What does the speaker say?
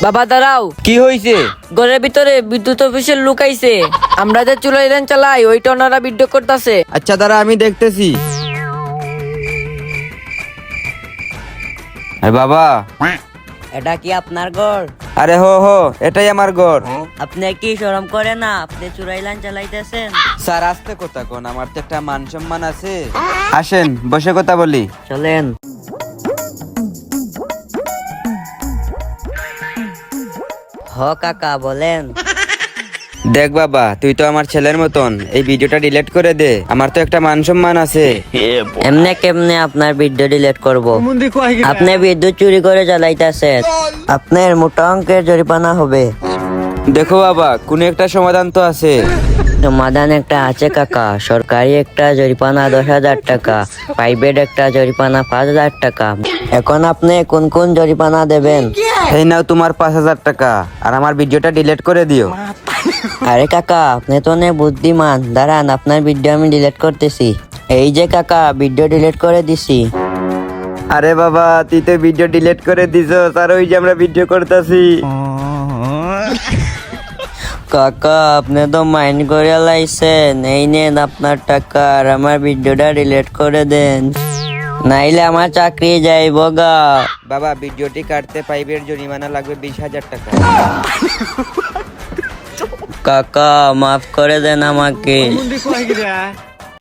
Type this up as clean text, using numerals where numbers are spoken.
বাবা দাঁড়াও, কি হয়েছে? ঘরের ভিতরে বিদ্যুৎ অফিসের লোক আইছে। আমরা যে চুলাই লাইন চালাই ওইটা ওনারা ভিডিও করতেছে। আচ্ছা দাঁড়া, আমি দেখতেছি। বাবা, এটা কি আপনার ঘর? আরে হো, এটাই আমার ঘর। আপনি কি শরম করে না? আপনি চুরাই লাইন চালাইতেছেন। স্যার আসতে কথা কোন, আমার তো একটা মান সম্মান আছে। আসেন বসে কথা বলি। চলেন। কাকা বলেন। দেখ বাবা, তুই তো আমার ছেলের মতন, এই ভিডিওটা ডিলিট করে দে, আমার তো একটা মান সম্মান আছে। এমনে কেমনে আপনার ভিডিও ডিলিট করব? আপনি বিদ্যুৎ চুরি করে চালাইতেছেন, আপনার মোটা অঙ্কের জরিমানা হবে। দেখো বাবা, কোন একটা সমাধান তো আছে। সমাধান একটা আছে কাকা। সরকারি একটা জরিমানা 10,000 টাকা, প্রাইভেট একটা জরিমানা 5,000 টাকা। এখন আপনি কোন কোন জরিমানা দেবেন? এই নাও তোমার 5,000 টাকা, আর আমার ভিডিওটা ডিলিট করে দিও। আরে কাকা, আপনি তো অনেক বুদ্ধিমান। দাঁড়ান, আপনার ভিডিও আমি ডিলিট করতেছি। এই যে কাকা, ভিডিও ডিলিট করে দিছি। আরে বাবা, তুই তো ভিডিও ডিলিট করে দিছো, আর ওই যে আমরা ভিডিও করতেছি। কাকা, আপনি তো মাইন্ড করে লাইছেন। এই নেন আপনার টাকা, আর আমার ভিডিওটা ডিলিট করে দেন, নাইলে আমার চাকরি যাইব গা। বাবা, ভিডিওটি কাটতে প্রাইভেট জরিমানা লাগবে 20,000 টাকা। কাকা, মাফ করে দেন আমাকে।